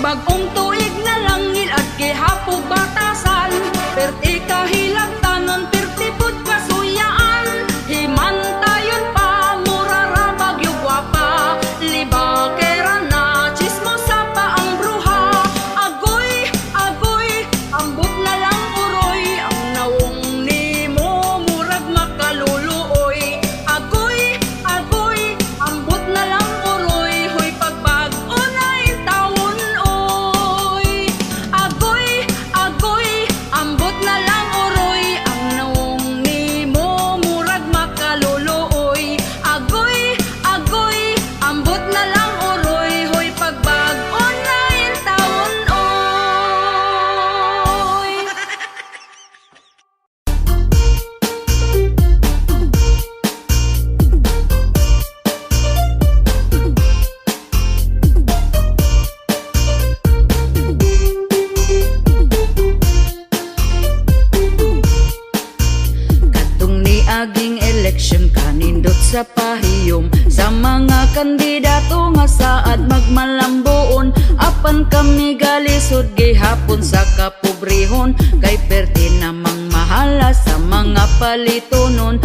bagong tuig na langil at gihapog batasan, perti kahilak tanon, perti pud kasuyaan. Himantayon pa, murara bagyo gwapa, libakera na, chismosa pa ang bruha. Agoy, agoy, ambot na lang uroy, ang nawong nimo murag makaluluoy. Agoy, agoy, ambot na lang uroy, hoy pagbag-o na in taon oy. Agoy, agoy, ambot na lang uroy, ang nawong nimo murag makaluluoy. Agoy, agoy, ambot na lang uroy, hoy pagbag-o na in taon oy. Katong niaging eleksyon kanindot sa pahiyom, sa mga kandidato nga saad magmalambuon. Apan kami galisod gihapon sa kapobrehon, kay perti namang mahala sa mga palitonon.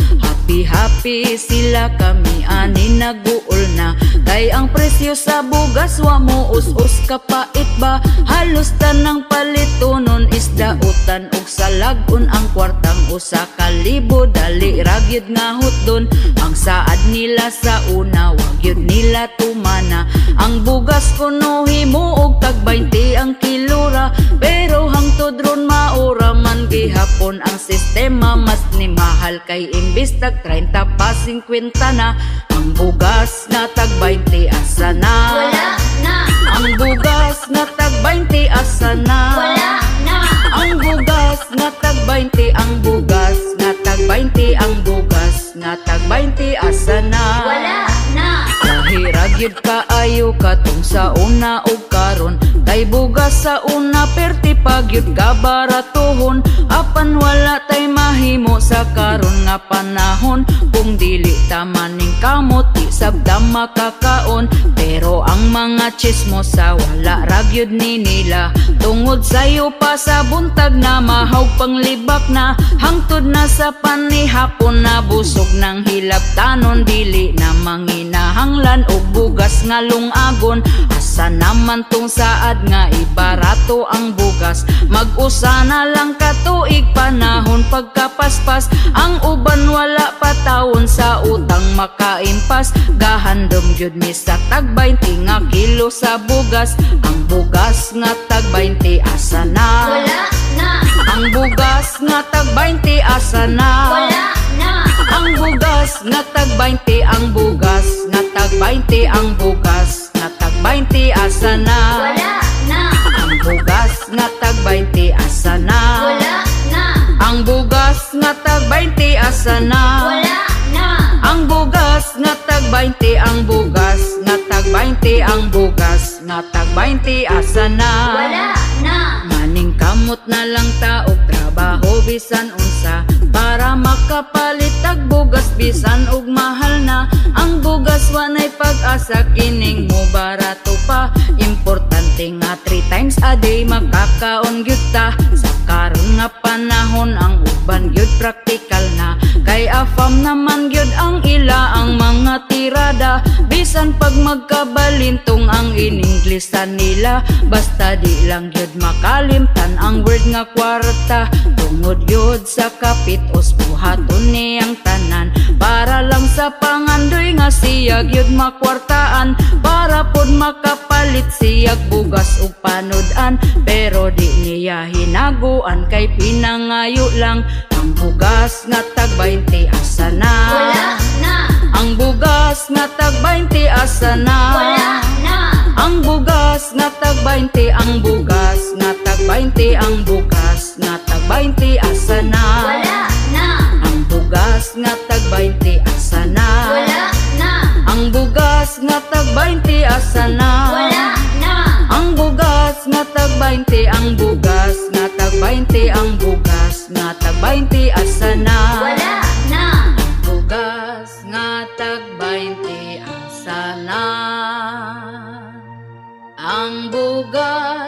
Happy sila kami ani naguol na, kay ang presyo sa bugas wa mo us-us kapait ba. Halos tanang palitonon isda utan ug salagon, ang kwartang usa ka libo dali ragyod nga hutdon. Ang saad nila sa una wag yun nila tumana, ang bugas kuno himo og tag 20 ang kilora, pero hangtod ron maura man gihapon ang sistema. Mas ni mahal kay imbis tag 30 pa 50 na, ang bugas na tag 20 asa na? Wala na. Ang bugas na tag 20 asa na? Wala na. Ang bugas na tag 20, ang bugas na tag 20, ang bugas na tag 20 asa na? Wala na. Kahirag yun kaayo katong sa una o karon, kay bugas sa una perti pagyud ka baratuhon. Apan wala tay mahimo sa karon nga panahon, kung dili tamaning kamot di sabda makakaon. Pero ang mga chismosa wala ragyod ni nila, tungod sayo pa sa buntag na mahaw panglibak na. Hangtod na sa panihapon na busog ng hilab tanon, dili na manginahanglan og bugas nga lungagon. Asa naman tong saad nga ibarato ang bugas, mag-usa na lang katuig panahon pagkapaspas. Ang uban wala pa taon sa utang makaimpas, gahandom gyud mi sa tag 20 nga kilo sa bugas. Ang bugas nga tag 20 asa na? Wala na. Ang bugas nga tag 20 asa na? Wala na. Ang bugas nga tag 20, ang bugas nga tag 20, ang bugas nga tag 20 asa na? Wala na. Ang bugas nga tag 20 asa na? Wala na. Ang bugas nga tag 20 asa na? Wala na. Ang bugas nga tag 20, ang bugas nga tag 20, ang bugas nga tag 20 asa na? Wala na. Maning kamot na lang ta og trabaho bisan unsa, para makapalit tag bugas bisan og mahal na. Ang bugas wanay pag-asa kining mo barato pa, importante nga 3 times a day makakaon gyud ta. Sa karon nga panahon ang uban gyud praktikal na, kay afam naman gyud ang ila ang mga tirada. Bisan pag magkabalintong ang in-Inglesan nila, basta di lang gyud makalimtan ang word nga kwarta. Tungod gyud sa kapitos buhaton niyang tanan, para lang sa pangandoy nga siya gyud makwartaan, para pod makapalit siyag bugas ug panodan. Pero di niya hinaguan kay pinangayo lang. Ang bugas nga tag 20 asa na? Wala na. Ang bugas nga tag 20 asa na? Wala na. Ang bugas nga tag 20, ang bugas nga tag 20, ang bugas nga tag 20 asa na? Wala na. Ang bugas nga tag 20 asa na? Wala na. Ang bugas nga tag 20 asa na? Wala na. Ang bugas nga tag 20, ang bugas nga tag 20, ang bugas nga tag 20 asa na? Wala na. Bugas nga tag 20 asa na? Ang bugas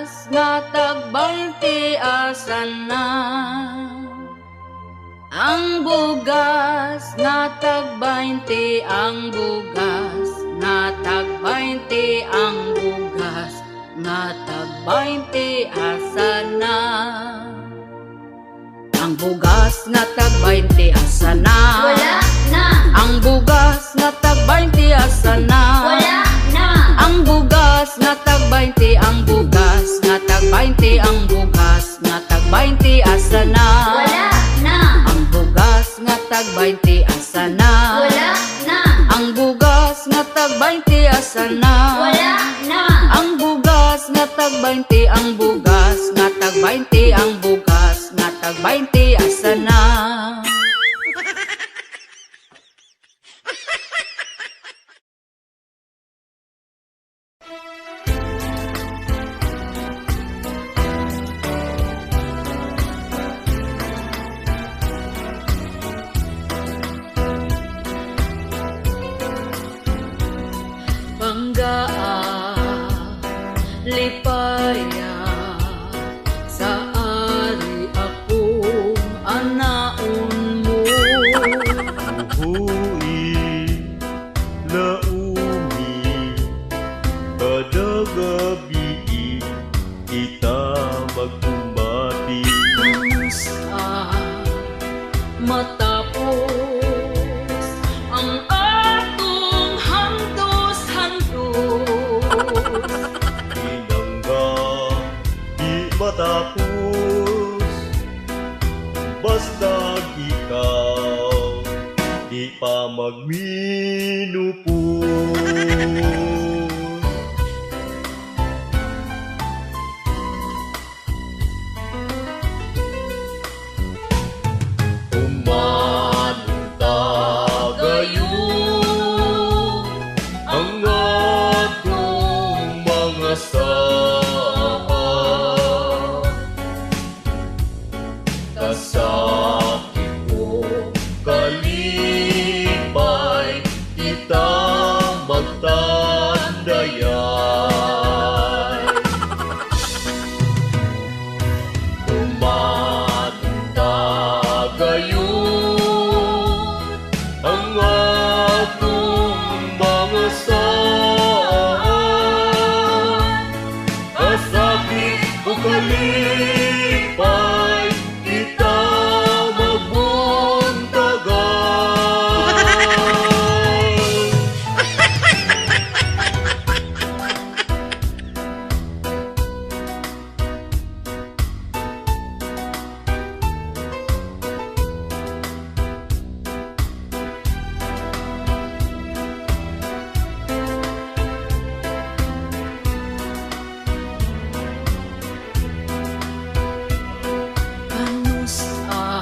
Ang bugas nga tag 20, ang bugas nga tag 20, ang bugas nga tag 20 asa na? Ang bugas nga tag 20 asa na? Wala na. Ang bugas nga tag 20 asa na? Wala na. Ang bugas nga tag 20, ang bugas nga tag 20, ang bugas nga tag 20 asa na? Wala na. Ang bugas nga tag 20 asa na? Wala na. Ang bugas nga tag 20 asa na? Wala na. Ang bugas nga tag 20, ang bugas nga tag 20, ang bugas nga tag 20 asa na? Banggaa, lipaya, sa ari akong anaon mo. Uhui, laumi, kada gabi kita magkumati. Kamusta matapos ang atong handos-handos? Pinangga, di matapos, basta ikaw, di pa magminupos. Umanta gayon ang atong mga saan. Kasakit ko kalipay, kita magtandayan. Umanta gayon ang atong mga saan. Kasakit ko kalipay, kita magbuntagan. Kamusta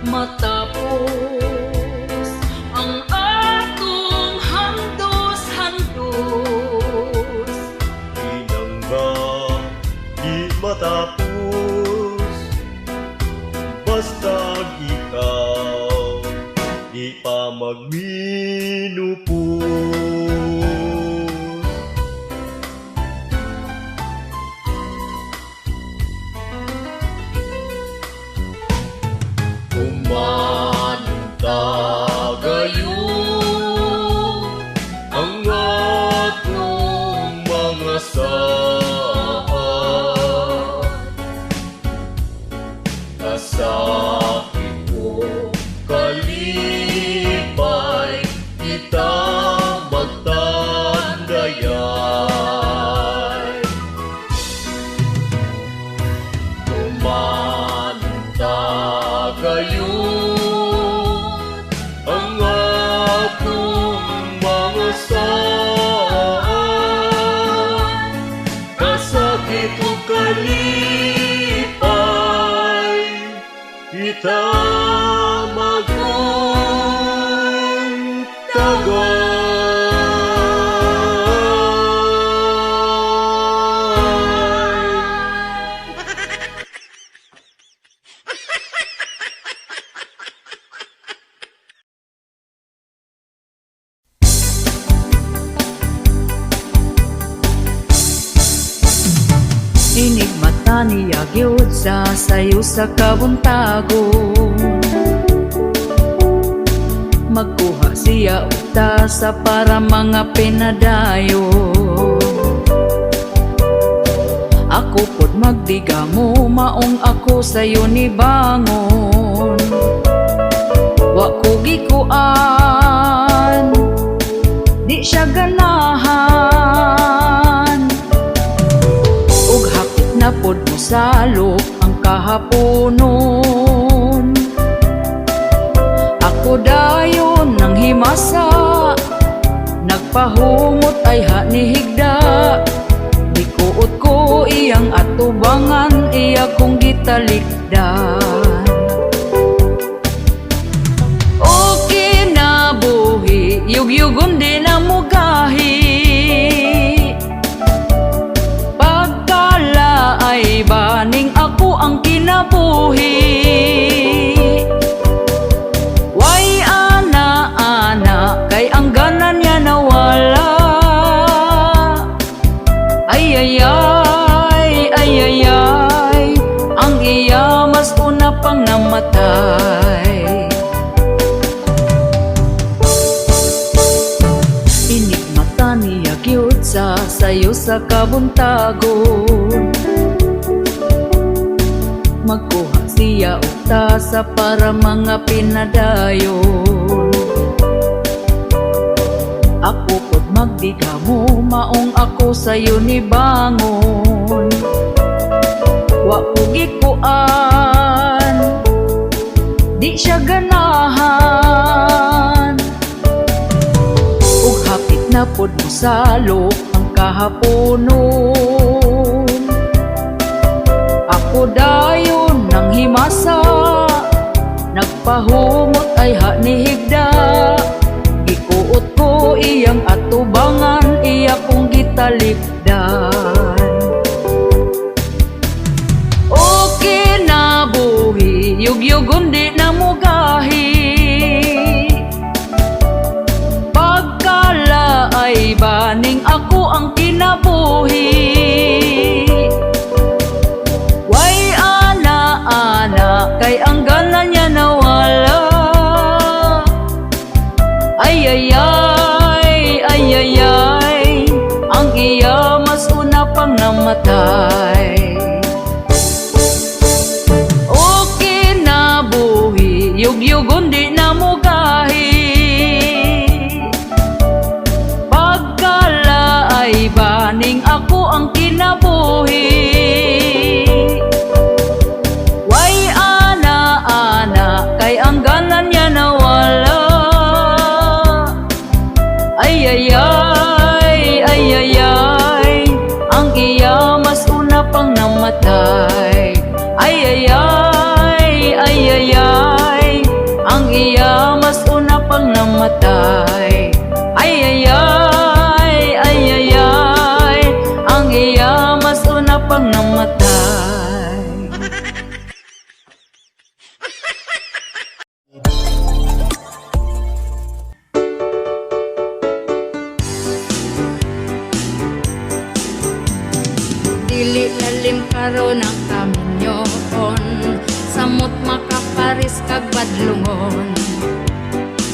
matapos ang atong handos-handos? Pinangga, di matapos, basta ikaw, di pa magminupos. Umanta gayon ang atong mga saan. Kasakit ko kalipay, kita magtandayan. Umanta gayon ang atong mga saan. Kasakit ko kalipay, kita magpuntagan. Inig mata niya gyud sa sayo sa kabuntagon. magsiya og tasa para mga pinadayo. Ako pod magdigamo, maong ako sayo ni bangon. Wa ko gikuan, di siya ganahan. Ug hapit na pod mo salok ang kahaponon. Ako dayon nang himasa, nagpahumot ay hanihigda. Dikuot ko iyang atubangan, iya kong gitalikdan. O kinabuhi, yugyugon din ang mugahi. Pagkala ay baning ako ang kinabuhi. Way ana-ana, kay ang ganan niya nawala. Ay, ang iya mas una pang namatay. Inikmata niya gyud sa sayo sa kabuntagon. Magkuha siya og tasa para mga pinadayon. Ako pod magdigamo, maong ako sayo ni bangon. Wa ko gikuan, di siya ganahan. Ug hapit na pod mo salok ang kahaponon. Ako dayon nang himasa, nagpahumot ay hanihigda. Gikuot ko iyang atubangan, iya kong gitalikdan. O kinabuhi, yugyugon di na mugahi. Pagkala ay baning ako ang kinabuhi. Way ana-ana, kay ang ganan niya nawala. Ay, ang iya mas una pang namatay. O kinabuhi, yugyugon di na mugahi. Pagkala ay baning ako ang kinabuhi. Way ana-ana, kay ang ganan niya nawala. Ay, ang iya mas una pang namatay. Ay, ang iya mas una pang namatay. Ay, ang iya mas una pang namatay. Dili lalim karon ang kaminyoon, samot makaparis kag badlungon.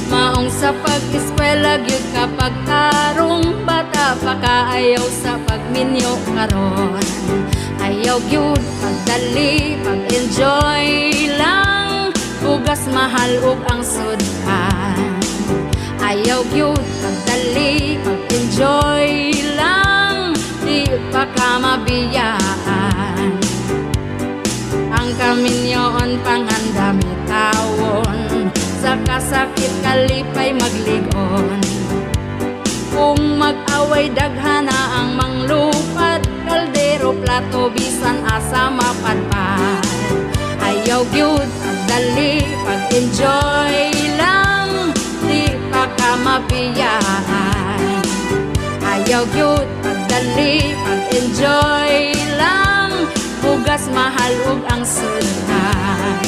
Maong sa pag-eskwela gyud kapag tarong bata pa kaayaw sa pagminyo karon. Ayaw gyud pagdali, pag-enjoy lang, bugas mahal ug ang sudhan. Ayaw gyud pagdali, pag-enjoy lang, di pa ka mabiyaan. Ang kaminyoon pangandami tawon, sa kasakit kalipay magligon. Kung mag-away daghana ang manglupad, kaldero plato bisan asa mapadpad. Ayaw gyud pagdali, pag-enjoy lang, di pa ka mabiyaan. Ayaw gyud pagdali, pag-enjoy lang, bugas mahal ug ang sudhan.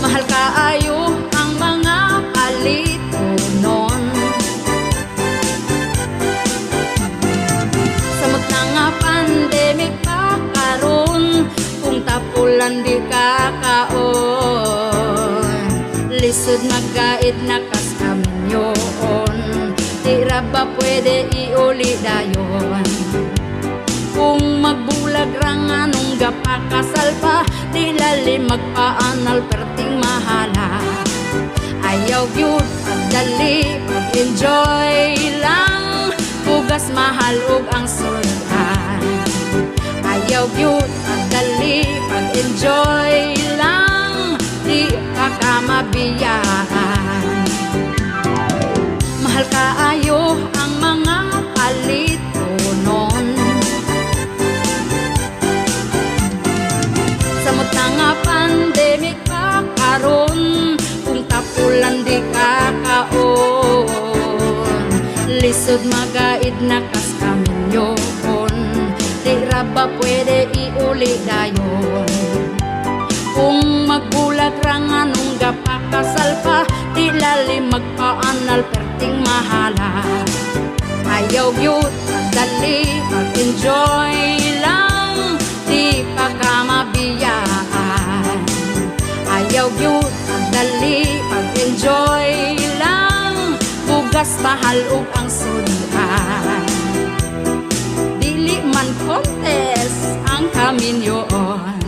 Mahal kaayo ang mga palitonon, samot na nga pandemic pa karon, kung tapulan di kakaon. Lisod magkait nakas kaminyon. Tira ba pwede iuli dayon? Kung magbulag rang anong gapakasal pa, di lalim magpaanal perting mahala. Ayaw gyud pagdali, pag-enjoy lang, bugas mahal ug ang sultan. Ayaw gyud pagdali, pag-enjoy lang, di pa ka mabiyaan. Mahal kaayo ang mga palitonon. Samot na nga pandemic pa karon, kung tapulan di kakaon. Lisod magaid na kas kaminyon, di ra ba pwede iuli dayon? Kung magbulag rang anong gapakasal pa, di lalim magpaanal perting mahala. Ayaw gyud pagdali, pag-enjoy lang, di pa ka mabiyaan. Ayaw gyud pagdali, pag-enjoy lang, bugas mahal ug ang sultan. Dili man contest ang kaminyon.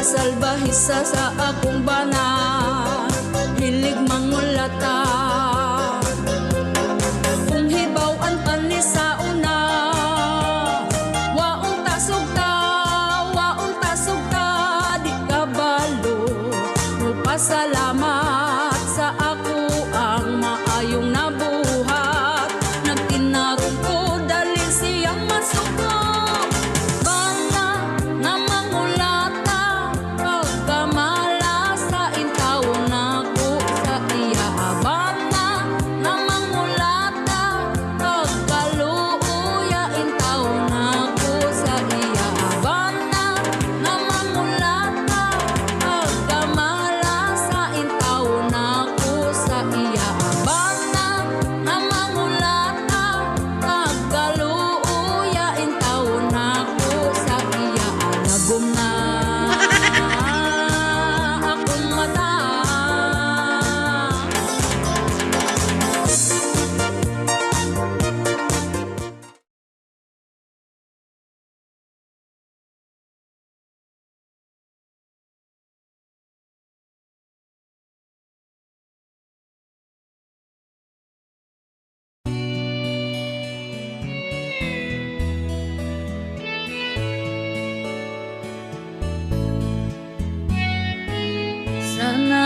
Salbahisa sa akong bana, hilig mangulata. Kung hibaw-an pa ni sa una, waong tasog ta, di kabalo. Pasalamat sa ako ang maayong nabuhat, nagtinarong ko dali siyang masuko. Bana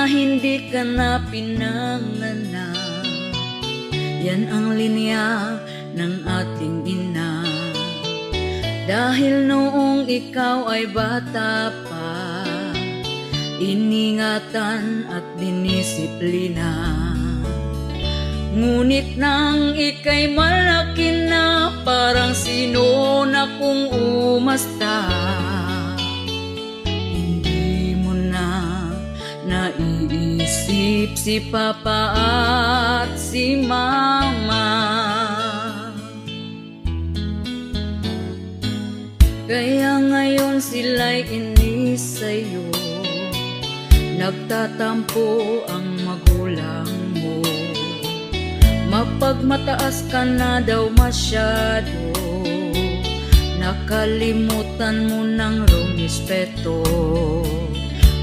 hindi ka na pinanganak. Yan ang linya ng ating ina. Dahil noong ikaw ay bata pa, iningatan at dinisiplina. Ngunit nang ika'y malaki na, parang sino na kung umasta. Hindi mo na naiisip si Papa at si Mama. Kaya ngayon sila'y inis sa'yo, nagtatampo ang magulang mo. Mapagmataas ka na daw masyado, nakalimutan mo ng rumispeto.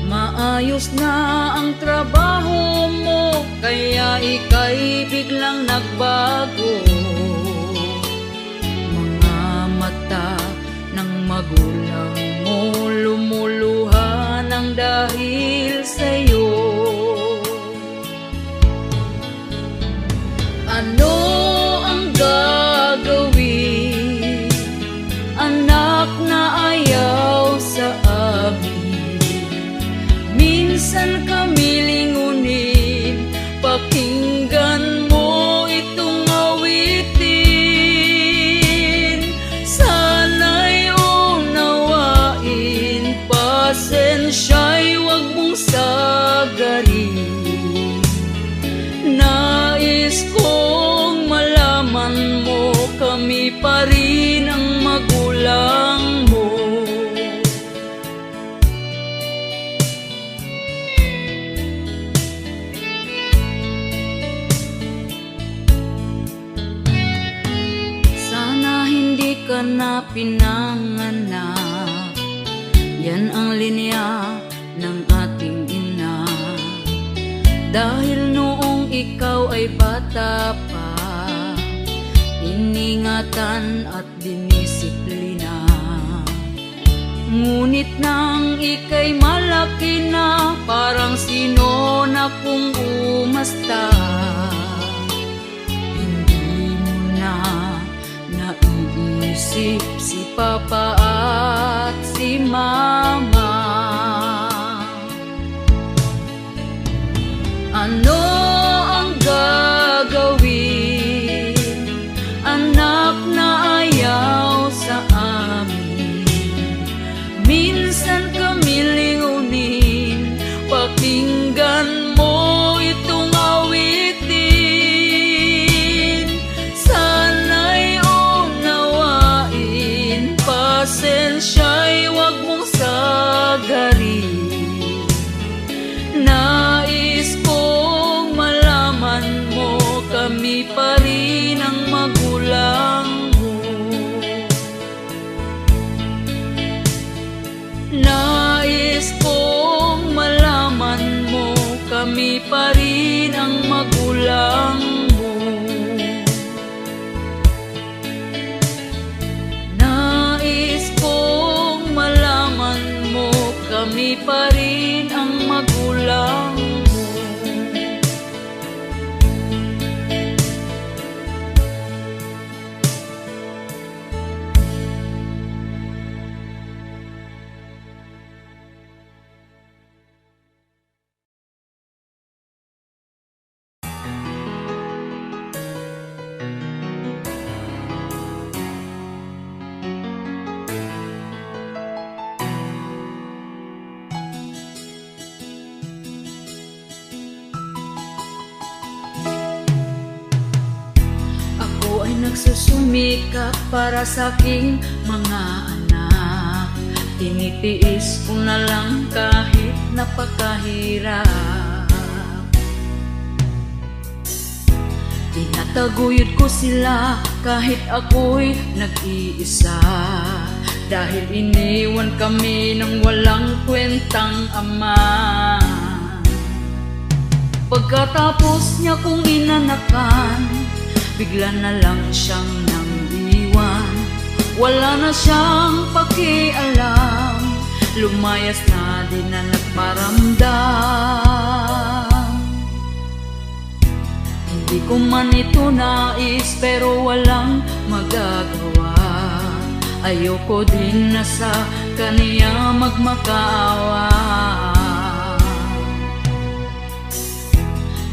Maayos na ang trabaho mo, kaya ika'y biglang nagbago. Mga mata ng magulang mo lumuluha ng dahil sa'yo. Ano ang gagawin, anak na ayaw sa amin? Minsan kami lingunin, pakinggan mo itong awitin. Sana'y unawain, pasensya'y huwag mong sagarin. Nais kong malaman mo, kami pa rin ang magulang mo. Sana hindi ka na pinanganak. Yan ang linya ng ating ina. Dahil noong ikaw ay bata pa, iningatan at dinisiplina. Ngunit nang ika'y malaki na, parang sino na kung umasta. Hindi mo na naiisip si Papa at si Mama. Ano ang gagawin, anak na ayaw sa amin? Minsan kami lingunin, pakinggan mo itong awitin. Sana'y unawain, pasensya'y huwag mong sagarin. Nais kong malaman mo, kami pa rin ang magulang mo. Nais kong malaman mo, kami pa rin ang magulang mo. Nais kong malaman mo, kami pa rin ang magulang mo. Ako ay nagsusumikap para sa aking mga anak. Tinitiis ko na lang kahit napakahirap. Tinataguyod ko sila kahit ako'y nag-iisa. Dahil iniwan kami ng walang kwentang ama. Pagkatapos niya kong inanakan, bigla na lang siyang nang-iwan. Wala na siyang pakialam, lumayas na din na nagparamdam. ko man ito nais pero walang magagawa. Ayoko din na sa kaniya magmakaawa.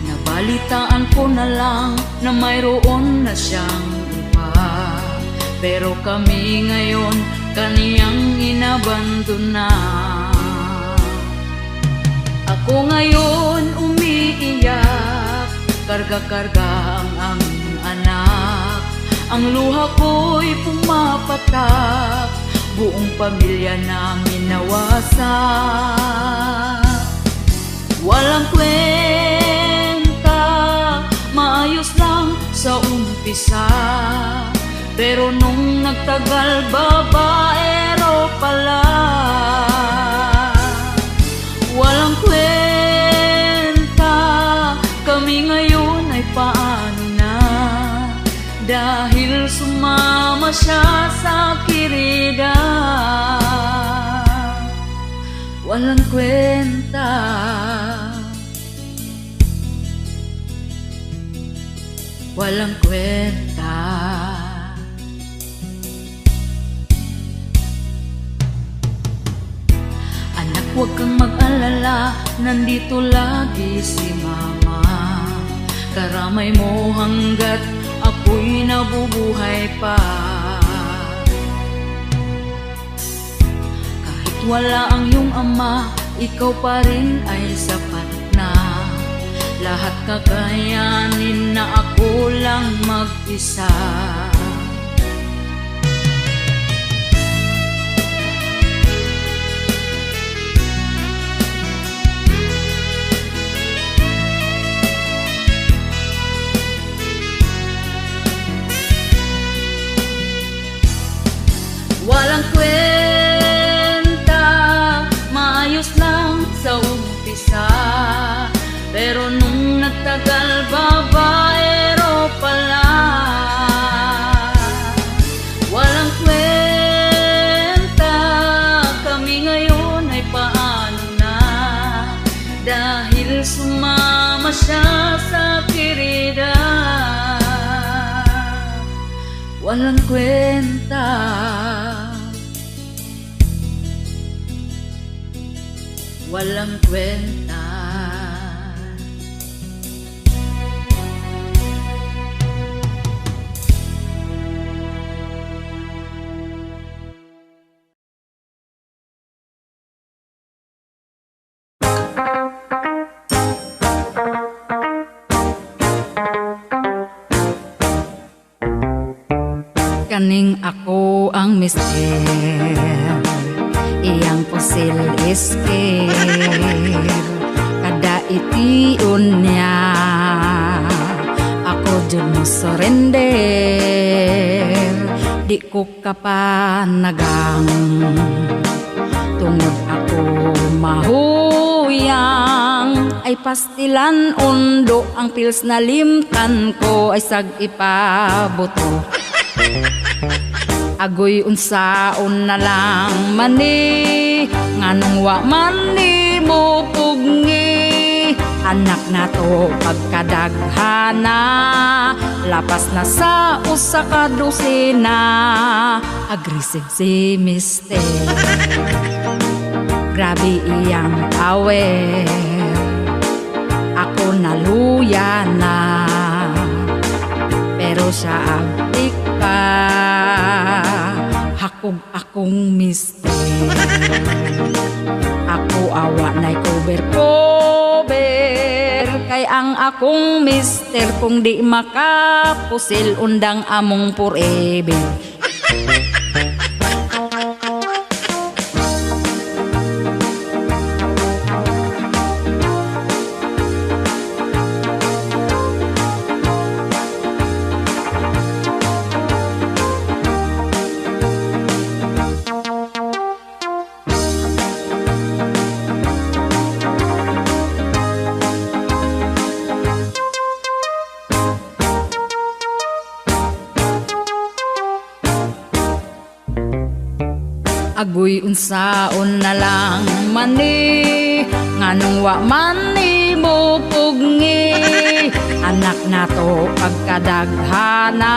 Nabalitaan ko na lang na mayroon na siyang iba, pero kami ngayon kaniyang inabandona. Ako ngayon umiiyak, karga-karga ang aming anak. Ang luha ko'y pumapatak, buong pamilya namin nawasak. Walang kwenta, maayos lang sa umpisa, pero nung nagtagal babaero pala. Walang kwenta, kami ngayon ay paano na, dahil sumama siya sa kirida. Walang kwenta, walang kwenta. Anak, huwag kang mag-alala, nandito lagi si mama. Karamay mo hanggat ako'y nabubuhay pa. Kahit wala ang iyong ama, ikaw pa rin ay sapat na. Lahat kakayanin na ako lang mag-isa. Walang kwenta, maayos lang sa umpisa, pero nung nagtagal babaero pala. Walang kwenta, kami ngayon ay paano na, dahil sumama siya sa kirida. Walang kwenta, walang kwenta. Kaning ako ang mister, iyang pusil isker, kada itiun niya, ako dyan mo surrender. Di ko kapanagang, tungod ako mahuyang, ay pastilan undo, ang pils na limtan ko ay sag ipabuto. Agoy unsaon na lang mani, nganong wa mani mo pugni. Anak na to pagkadaghana, lapas na sa usa ka dosina. Aggressive si mister, grabe iyang power, ako naluya na, pero siya abdik pa. Hakog akong mister, ako awa na'y cover-cover, kay ang akong mister kung di makapusil, undang among forever. Agoy unsaon na lang mani, nganong wa mani mo pugni. Anak nato pagkadaghana,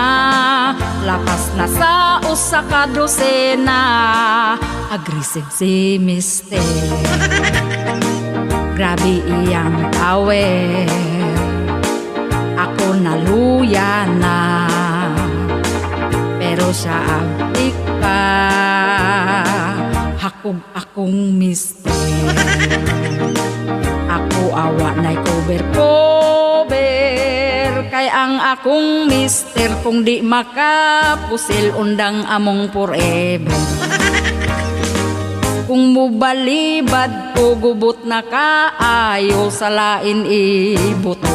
lapas na sa usa ka dosena. Aggressive si Mister, grabe iyang power. Ako naluya na, pero siya abdik pa. Hakog akong Mister, ako awa na'y cover. Kay ang akong Mister kung di makapusil, undang among forever. Kung mubalibad ko gubot na kaayo, sa lain ibuto.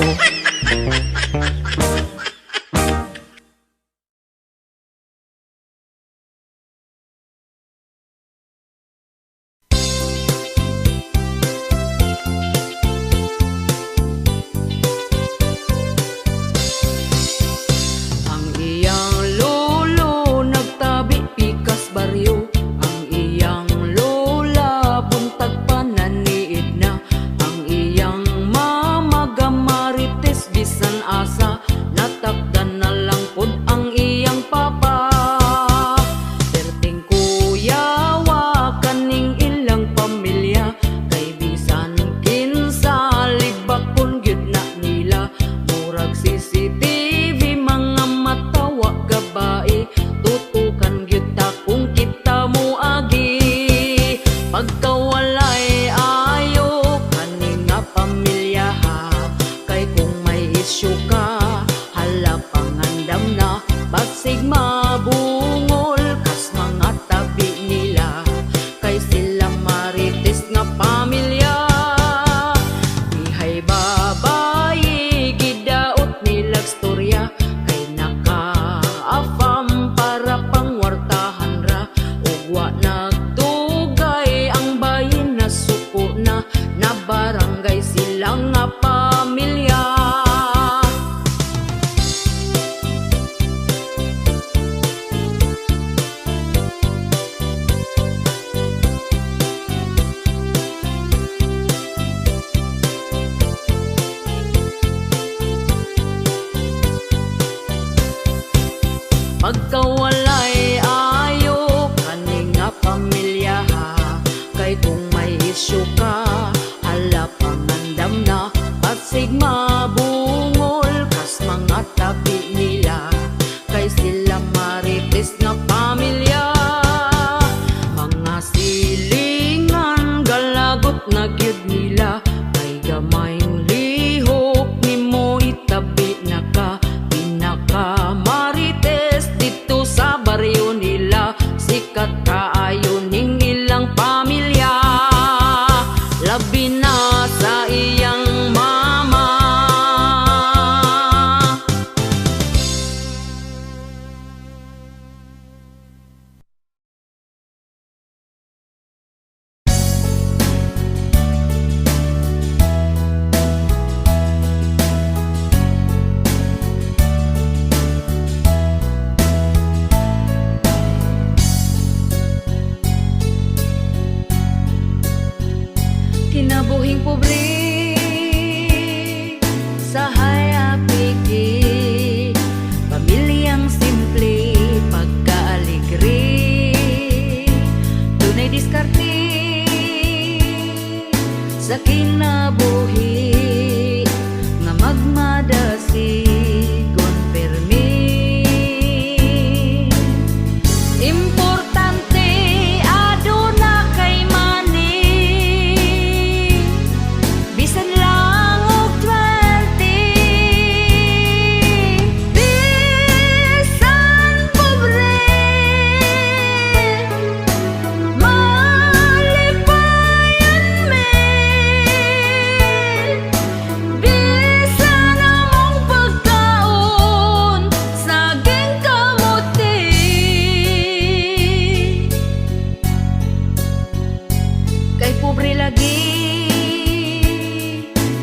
Ang iyang lolo nagtabi pikas baryo, ang iyang lola buntag pananiid na, ang iyang mama gamarites bisan asa, natakdan na lang pud ang iyang papa. Perting kuyawa kaning ilang pamilya, kay bisan kinsa libakon gyud na nila. Murag CCTV mga matawa gabae, tutukan gyud ta kung kita mo agi. Pagkawalay ayo kaning nga pamilya ha, kay kung may isyu ka, hala pangandam na. Basig mabungol kas mga tabi nila, kay sila marites nga pamilya. Ihay babayi gidaot nilag storya, kay naka-afam para pangwartahan ra. Ugwa nagtugay ang bayin na suko na, na barangay silang nga pamilya. Pagkawalay ayo kaning nga pamilya ha, kay kung may isyu ka, hala pangandam na. Basig mabungol kas mga tabi nila, kay sila marites nga pamilya. Mga silingan galagot na gyud nila, kay gamayng lihok nimo itabi na ka. Pinaka marites dito sa baryo nila, sikat kaayo ning ilang pamilya. Labi na sa iyang mama. Kinabuhing pobre sa hayapiki, pamilyang simple pagkaaligre, dunay diskarte sa kinabuhi nga magmadasigon permi. Importante aduna kay money, bisan lang og 20. Bisan pobre, malipayan me. Bisan among pagkaon, saging kamuti. Kay pobre lagi,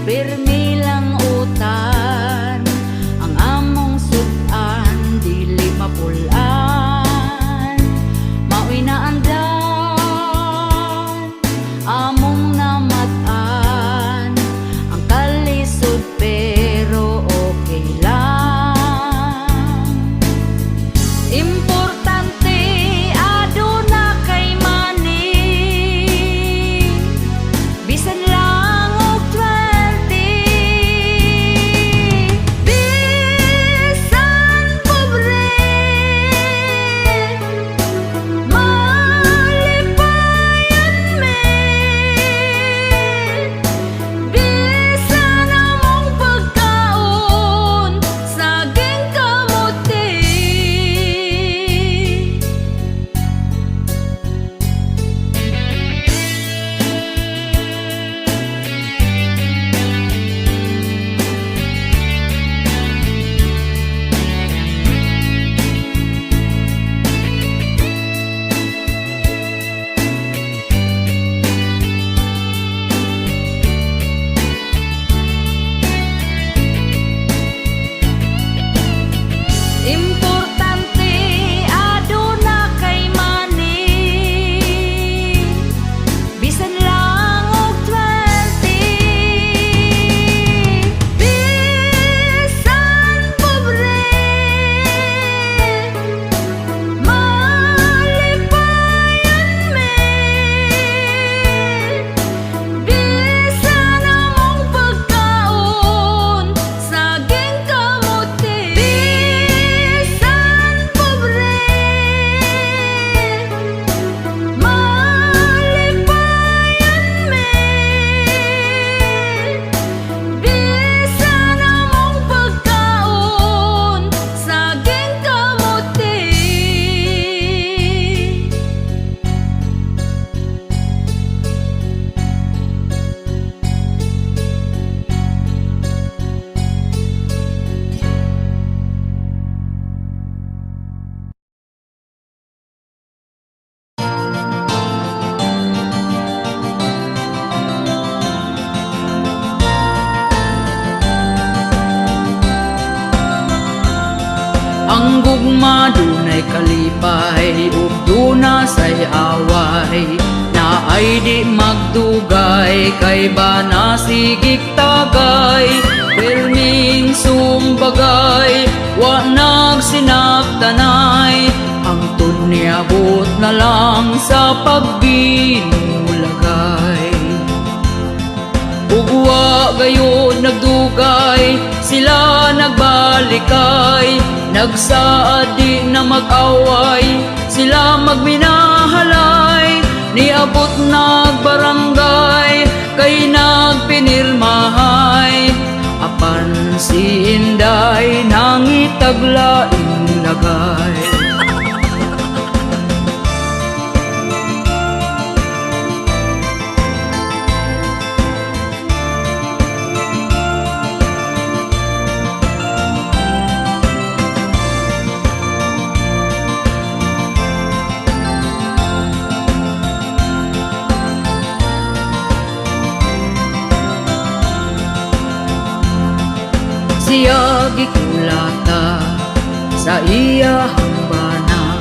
pirmi lang utan, ang among sudan dili mapulan. Mao'y naandan among namatan, ang kalisod pero okay Ang gugma dunay kalipay ug duna say away, naay di magdugay kay bana sigig tagay. Perming sumbagay wa nagsinabtanay, ang niabot na lang sa pagbinulagay. Ugwa gayon nagdugay, sila nagbalikay, nagsaad di na mag-away, sila magminahalay. Niabot nagbarangay, kay nagpinirmahay, apan si Inday nangitaglaing lagay. Siya gikulata sa iya hambana,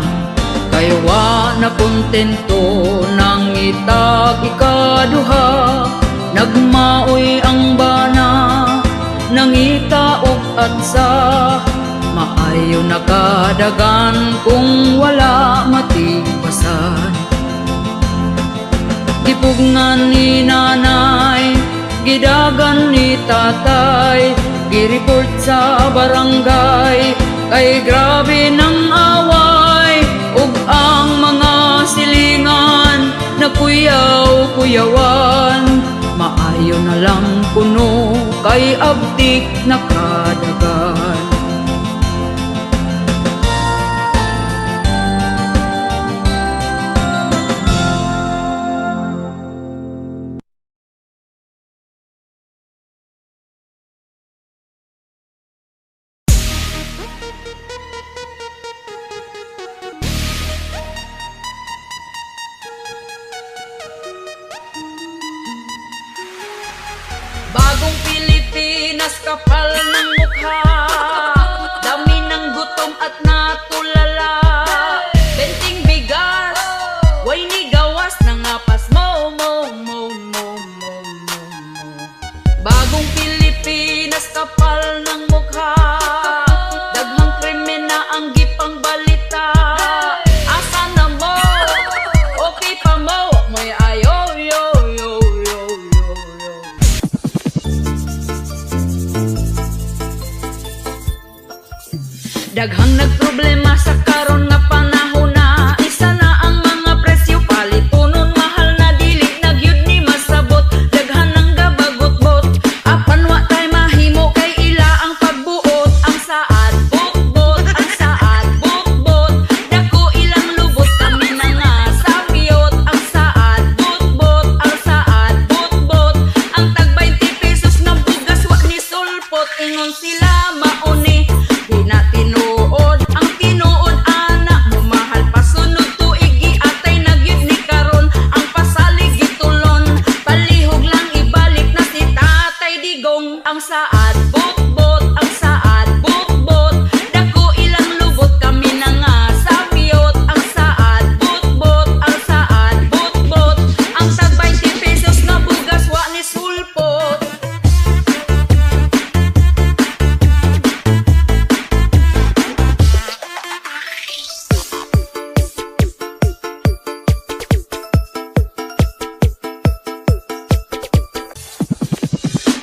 kay wa na kontento nang itag ikaduha. Nagmaoy ang bana, nangita og atsa, maayo nakadagan kung wala matibasan. Gipugngan ni nanay, gidagan ni tatay, gireport sa barangay, kay grabe ng away. Ug ang mga silingan nakuyaw-kuyawan, maayo na lang kuno kay abdik nakadagan. Bagong Pilipinas, kapal ng mukha, dami ng gutom at natulala. Benting bigas, way ni gawas ng apas mo. Bagong Pilipinas, kapal ng mukha, daghang krimen na ang gipang balita. Asa na mo? Okay pa mo? Mo'y ayo. Daghang nagproblema sa karon nga panahon na, isa na ang mga presyo palitunon, mahal na dili nagyud ni masabot. Daghan ang gabagot-bot, apan wa tay mahimo kay ila ang pagbuot. Ang saad bot-bot, ang saad bot-bot, dako ilang lubot kami na nga sapiyot. Ang saad bot-bot, ang saad bot-bot, ang tag 20 pesos na bugas wa ni sulpot. Ingon sila mauni, di na tinuod ang tinuod anak mo, mahal pasunod tuig giatay nagyud ni karon. Ang pasalig gitulon, palihog lang ibalik na si Tatay Digong. Ang saad bot-bot, ang saad bot-bot, dako ilang lubot kami na nga sapiyot. Ang saad bot-bot, ang saad bot-bot, ang tag 20 pesos na bugas wa ni sulpot.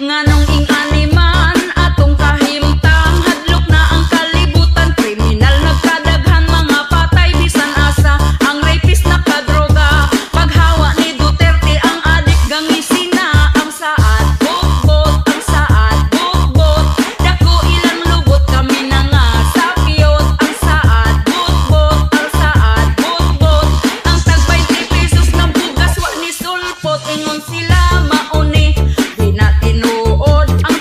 Nganong ing animan atong kahimtang, hadlok na ang kalibutan, kriminal nagkadaghan, mga patay bisan asa, ang rapist nakadroga, paghawa ni Duterte ang adik gangisina. Ang saad bot-bot, ang saad bot-bot, dako ilang lubot kami na nga sapiyot. Ang saad bot-bot, ang saad bot-bot, ang tag 20 pesos na bugas wa ni sulpot. Ingon sila mauni, di na tinuod ang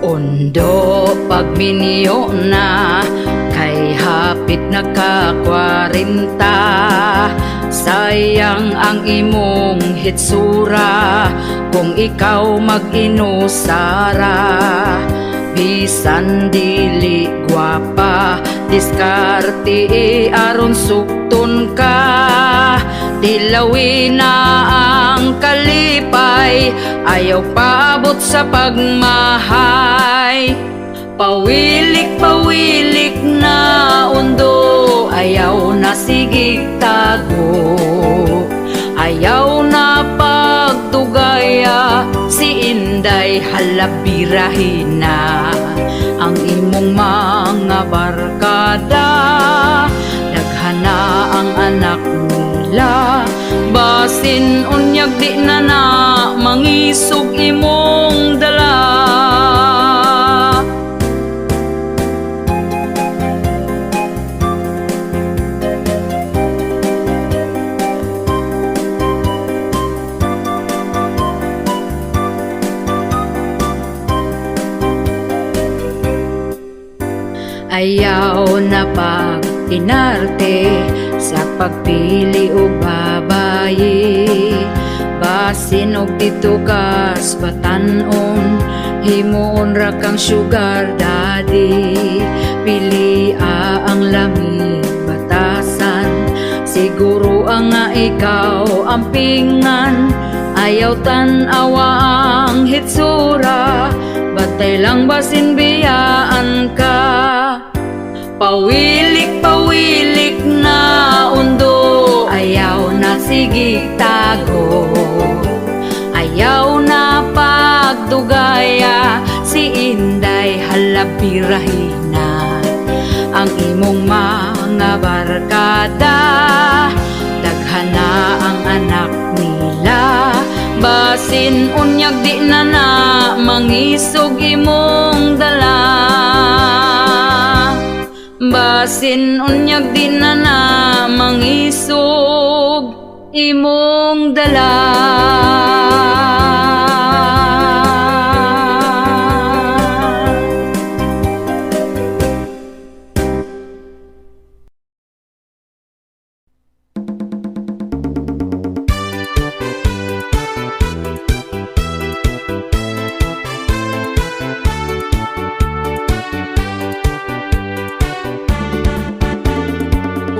Undo pagminyo na kay hapit na ka 40. Sayang ang imong hitsura kung ikaw mag-inusara. Bisan dili gwapa, diskarte aron sukton ka. Dilawin na ang kalipay, ayaw paabot sa pagmahay. Pawilik-pawilik na undo, ayaw na sigig tago. Ayaw na pagtugaya, si Inday halabirahin na. Ang imong mga barkada, daghana ang anak nila. Basin unyag di na na, mangisog imong dala. Ayaw na pag-inarte sa pagpili o babayi. Basin og dito kas batanon, himuon ra kang sugar daddy. Pili ang lamig batasan, siguro ang nga ikaw ampingan. Ayaw tan-awa ang hitsura, batay lang basin biyaan ka. Pawilik-pawilik na undo, ayaw na sigig tago. Ayaw na pagdugaya, si Inday halabirahin na. Ang imong mga barkada, daghana ang anak nila. Basin unyag di na na, mangisog imong dala. Basin unyag di na na, mangisog imong dala.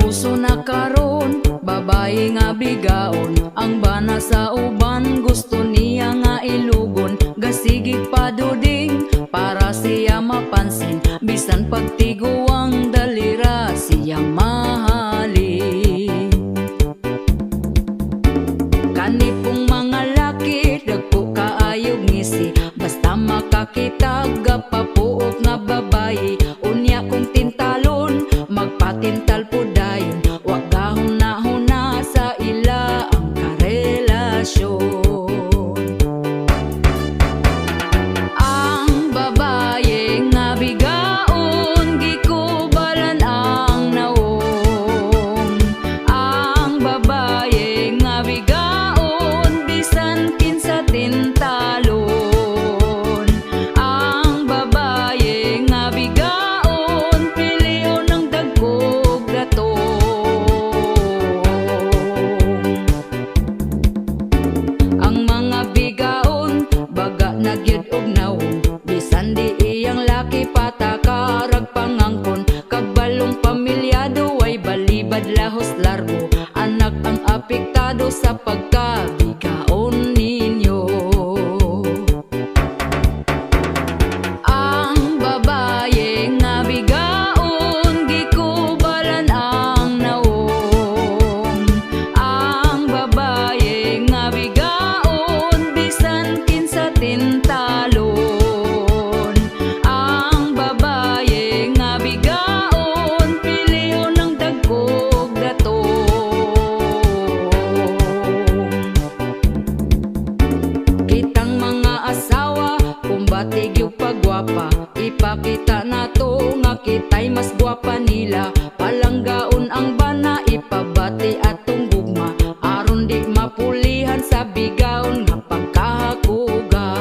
Puso na karon, babae nga bigaon, ang bana sa uban gusto niya nga ilugon. Gasigig paduding para siya mapansin, bisan pagtiguang dalira siya mahalin. Kanipong mga laki, dagpo kaayog ngisi, basta makakitag gapapuok nga babae. Unya kong tintalon, magpatintal po dayon, wag gahuna-huna sa ila ang karelasyon. Ang babaye nga bigaon, gikubalan ang naong. Ang babaye nga bigaon, bisan kinsa tintalon. Ang babaye nga bigaon, piliyon ng dagkog datong. Ang mga bigaon, baga nagyud og nawong, bisan di iyang laki patakarag pangangkon. Kagbalong pamilyado ay balibad lahos largo, anak ang apektado sa pagkabigaon ninyo. Ang babaye nga bigaon, gikubalan ang naong. Ang babaye nga bigaon, bisan kinsa tintalon. Ang babaye nga bigaon, piliyon ng dagkog datong. Kitang mga asawa, kumbatig yung pagwapa, ipakita nato nga kita'y mas gwapa nila. Palanggaon ang bana, ipabati atong gugma, aron di mapulihan sa bigaon nga pagkahakuga.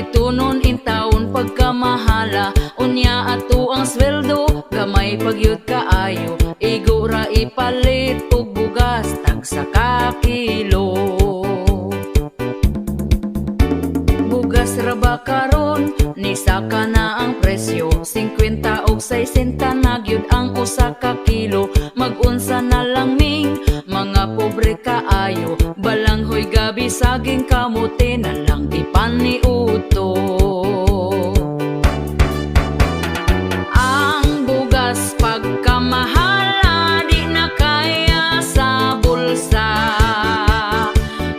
palitunon in taon pagkamahala. Unya ato ang sweldo, gamay pagyud kaayo. Igura ipalit og bugas tagsa ka kilo. Bugas ra ba karon ni saka na ang presyo, 50 og 60 na gyud ang usa ka kilo. Mag-unsa na lang ming mga pobre kaayo, balanghoy gabi saging kamote na lang ipaniuto. Ang bugas pagkamahala di na kaya sa bulsa.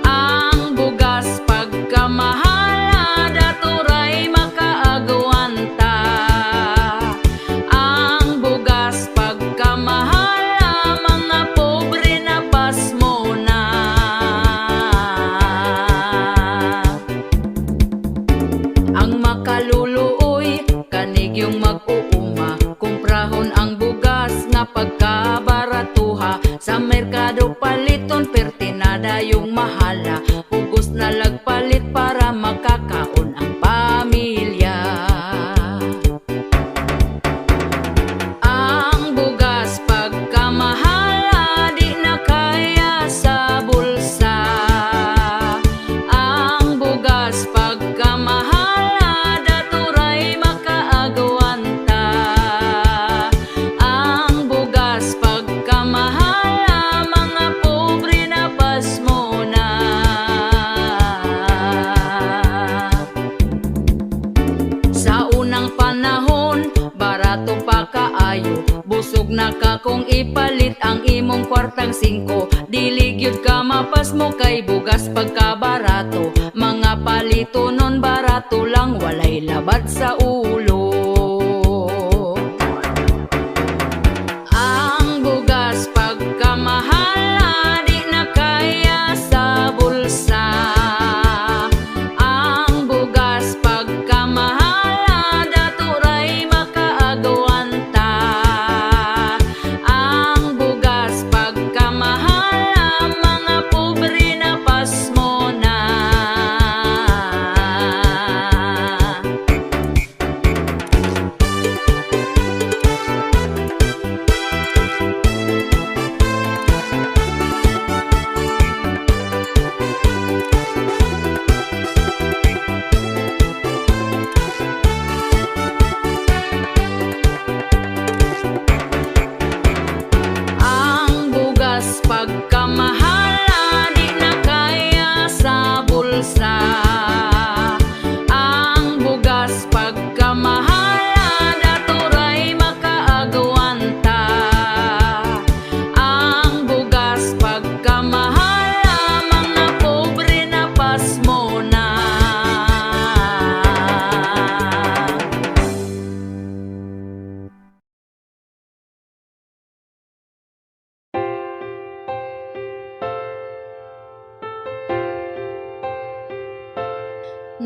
Ang bugas pagkamahala daturay makaagwanta. Ang bugas pagkamahala mga pobre na pasmo na. Ang makaluluoy kanig yung mag-uuma, kumprahon ang bugas nga pagkabaratuha. Sa merkado paliton pertinada yung mahala, ugos na lagpalit para makakaon ang pamilya. Ang bugas pagkamahala di na kaya sa bulsa. Ang bugas pagkamahala daturay makaagwanta. Ang bugas pagkamahala mga pobre na pasmo na. Sa unang panahon barato pa kaayo, busog na ka kung ipalit ang imong kwartang 5. Dili gyud ka mapasmo kay bugas pagkabarato. Mga palito nun barato lang, walay labad sa ulo. Ang bugas pagkamahala di na kaya sa bulsa. Ang bugas pagkamahala daturay makaagwanta. Ang bugas pagkamahala mga pobre na pasmo na. Ang bugas pagkamahala di na kaya sa bulsa. Ang bugas pagkamahala daturay makaagwanta. Ang bugas pagkamahala mga pobre na pasmo na.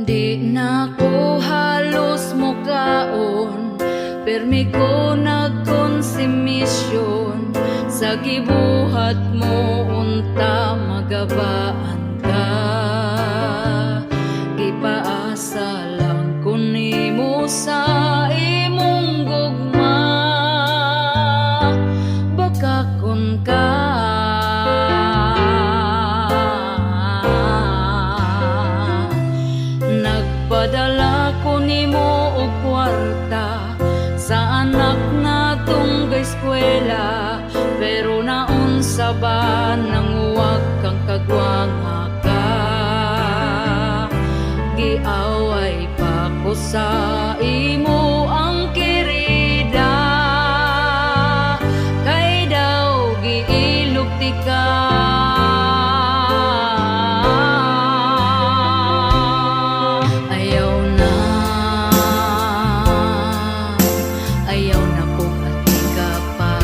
Di na ko halos mukaon, permi ko nagkonsumisyon. Sa gibuhat mo unta magabaan ka. Gipaasa lang ko nimo sa imong gugma. Baka kun ka nagpadala ko nimo og kwarta sa anak natong eskwela, pero naunsa ba nang huwag kang kagwanga ka. Giaway pa ko sa imo ang kirida, kay daw giilugti ka. Ayaw na ko pati ka pa.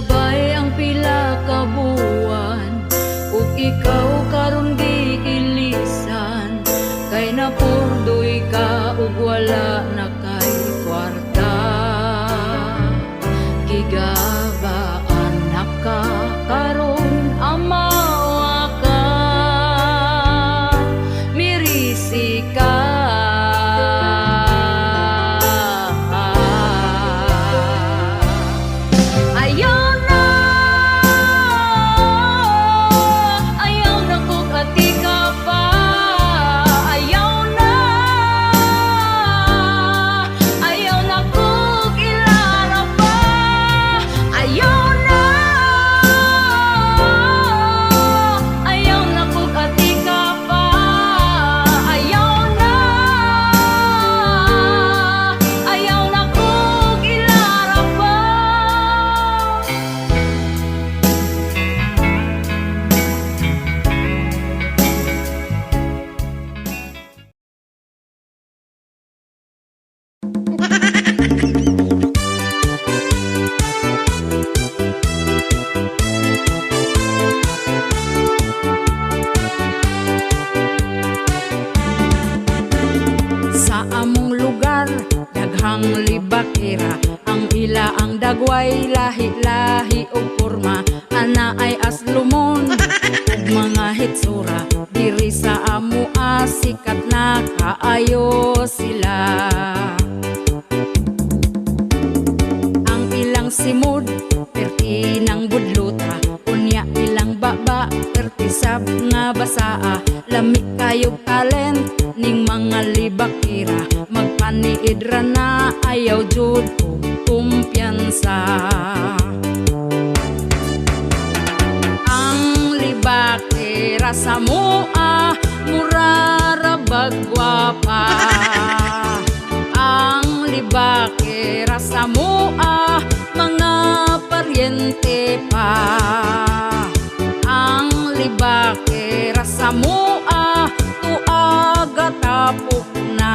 Labay ang pila ka buwan ug ikaw karon giilisan, kay napurdoy ka ug wala na kay kwarta. Gigabaan na ka karon amawa ka, mirisi ka. Ayaw na, ayaw na kung ati ka pa. Ayaw na, ayaw na kung ilara pa. Ayaw na, ayaw na kung ati ka pa. Ayaw na, ayaw na kung ilara pa. Sa among lugar, daghang libakira, ang ila ang dagway, lahi-lahi o porma, ana ay aslumon ug mga hitsura. Diri sa amo sikat na kaayo sila. Ang ilang simod, perti ng budluta, unya ilang baba, perti sab nga basaa. Lami kayog talent ning mga libakira, magpaniid ra na ayaw jud og kumpiyansa. Ang libakira sa mua, mura ra bagwapa. Ang libakira sa mua, mga paryente pa. Ang libakira sa mua, tuaga tapok na.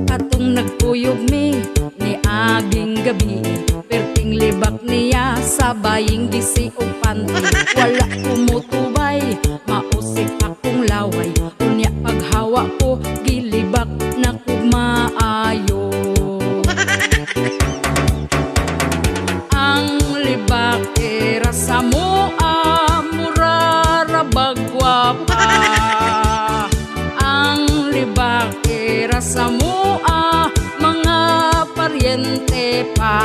Katong nagpuyog mi ni aging gabi, perting libak niya sa baying gisi o panty. Wala kumutubay, mausik akong laway, unya paghawa ko gilibak na kog maayo. Ang libakira sa mua, mura ra bagwapa. Ang libakira sa mua, mga paryente pa.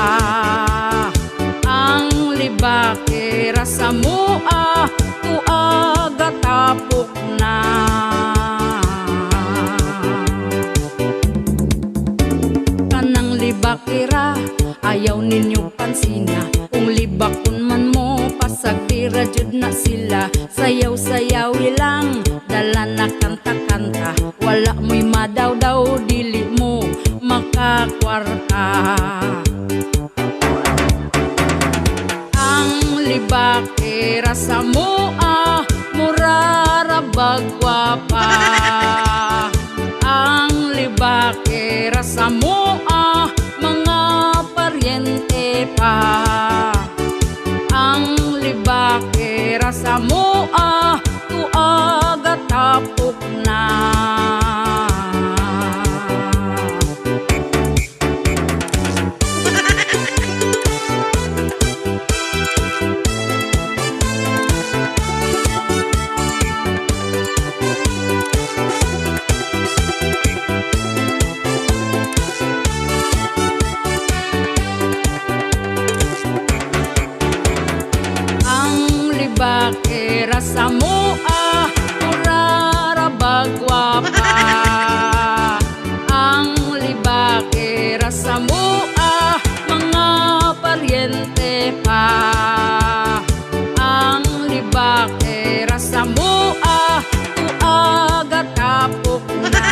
Ang libakira sa mua, tuaga tapok na. Kanang libakira, ayaw ninyo pansina. Kung libakon man mo, pasagtira jud na sila. Sayaw-sayaw ilang, dala na kanta-kanta. Wala mo'y madaw-daw, dili mo makakwarta. Ang libakira sa mua, mura ra bagwapa. Ang libakira sa mua, mga paryente pa. Ang libakira sa mua, tuaga tapok na. Libakira sa mua, mura ra bagwapa. Ang libakira sa mua, mga paryente pa. Ang libakira sa mua, tuaga tapok na.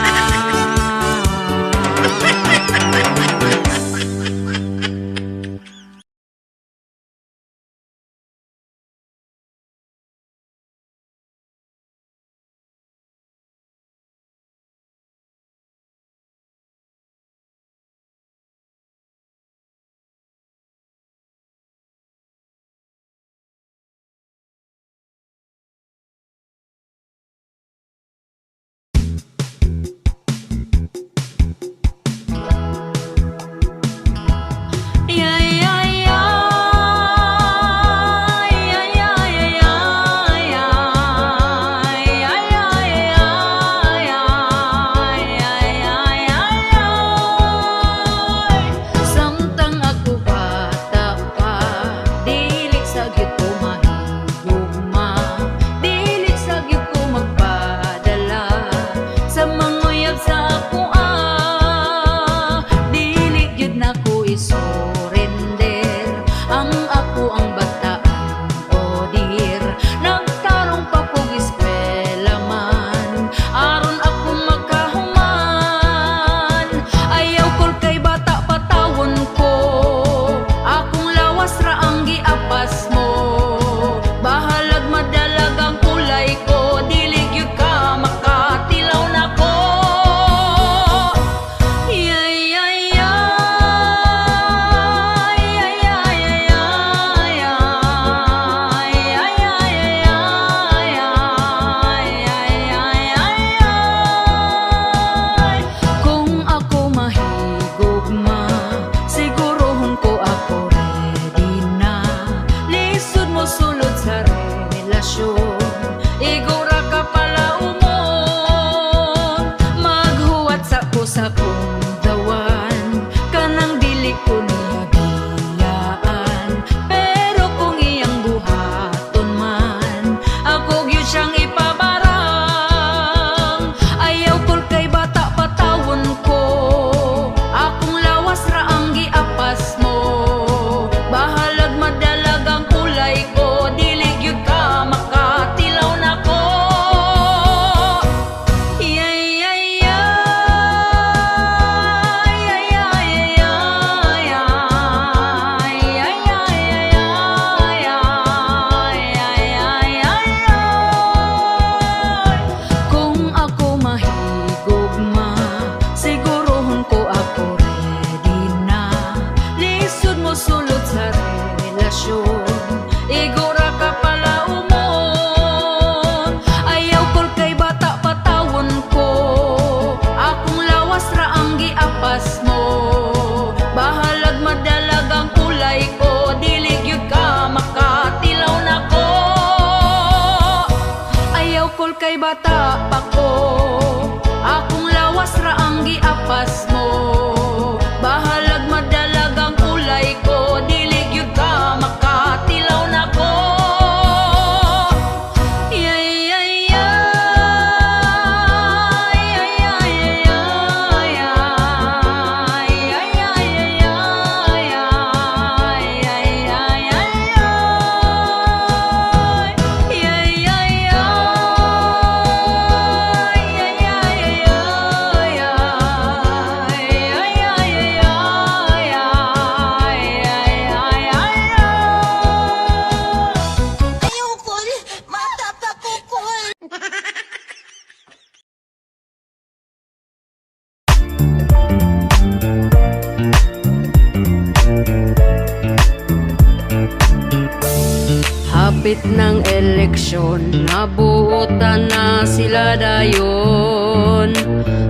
hapit ng eleksyon, nabuutan na sila dayon.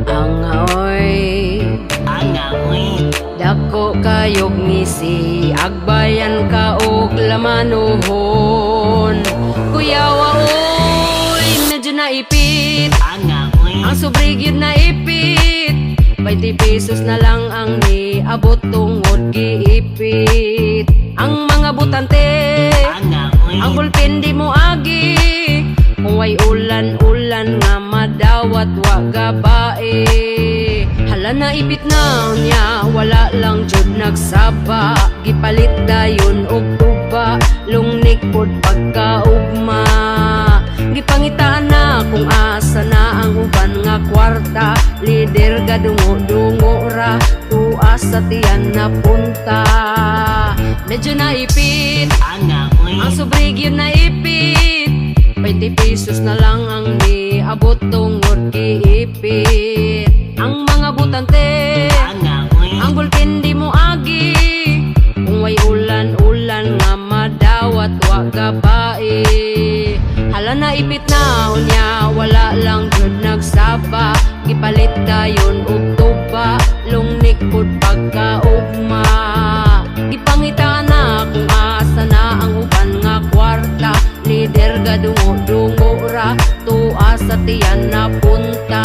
Ang aoy, dako kayog ngisi, agbayan ka og lamanuhon. Kuyawa oy, medyo naipit, ang sobrig yun naipit. 20 pesos na lang ang niabot tungod giipit. Ang mga butante, ang bulpin di mo agi. Kung way ulan-ulan nga madawat wa gabae. Hala na ipit na niya, wala lang jud nagsaba. Gipalit dayon og tuba, lungnik pod pagkaugma. Gipangitaan na kung asa na ang uban nga kwarta. Lider ga dungo-dungo ra, tuas sa tiyan na punta. Medyo naipit, ang sobrig yun naipit. 20 pesos na lang ang niabot tungod giipit. Ang mga butante, ang bulpin di mo agi. Kung way ulan-ulan nga madawat wa gabae. Hala na ipit na unya, wala lang jud nagsaba. Gipalit dayon og tuba, lungnik pod pagkaugma. Gipangita na kung asa na ang uban nga kwarta. Lider ga dungo-dungo ra, tuas sa tiyan na punta.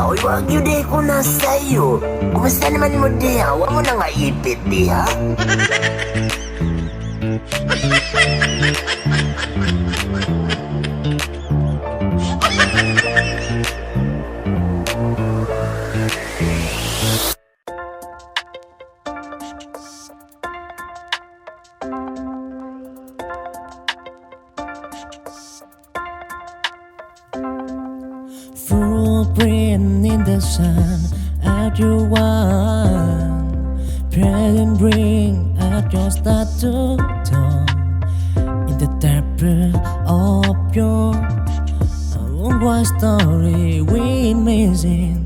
Uy, wag yun di ko na sa'yo. Kumusta naman mo diha? Huwag mo na nga ipit diha. Footprint in the sun at your one. Present bring at your start to dawn. In the depth of your one story we missing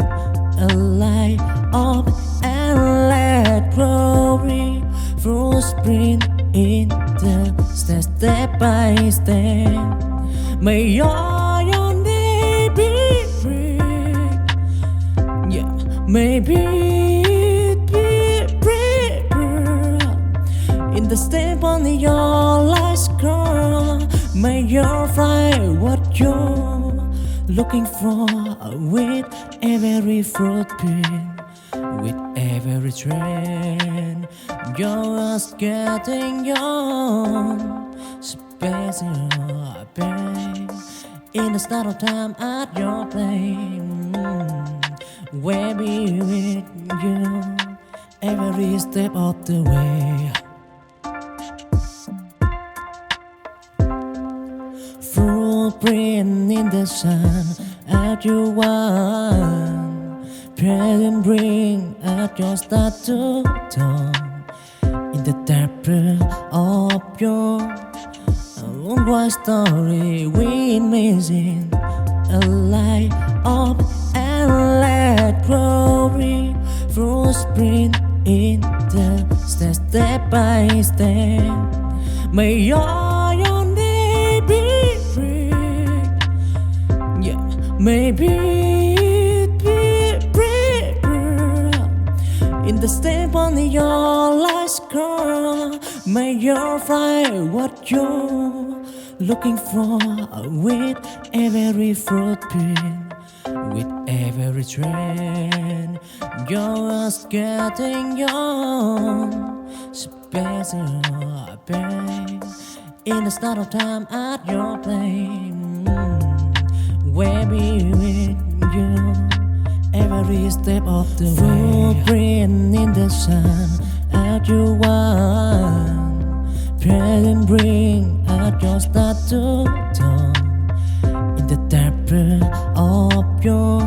a light of endless glory. Through sprint in the step by step. May your name be free. Yeah, maybe it be braver. In the step on your life's girl. May you find what you're looking for with every footprint, with every trend. You're just getting young, space in your brain. In the start of time at your plane, we'll be with you every step of the way. Footprint in the sun at your one. Present bring at your start to dawn. In the depth of your one story we missing a light of endless glory. Through sprint in the step by step. May your name be free. Yeah, maybe it be braver. In the step on your life's girl. May you find what you're looking for with every footprint, with every trend. You're just getting young, space in your brain. In the start of time at your plane, we'll be with you every step of the way. Footprint in the sun at your one. Present bring at your start to dawn. In the depth of your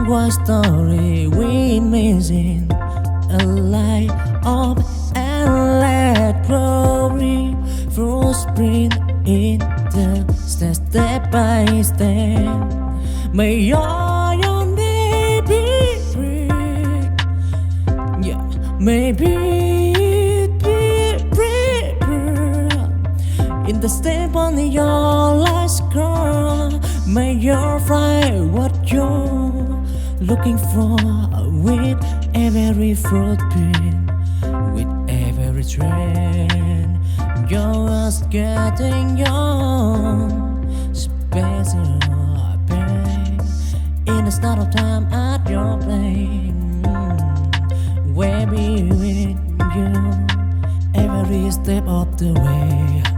one story we missing a light of endless glory. Through sprint in the step by step. May your name be free. Yeah, maybe it be In the step on your last girl, may you find what you're looking for with every footprint, with every trend. You're just getting young, special pain. In the start of time at your plane, where be with you every step of the way.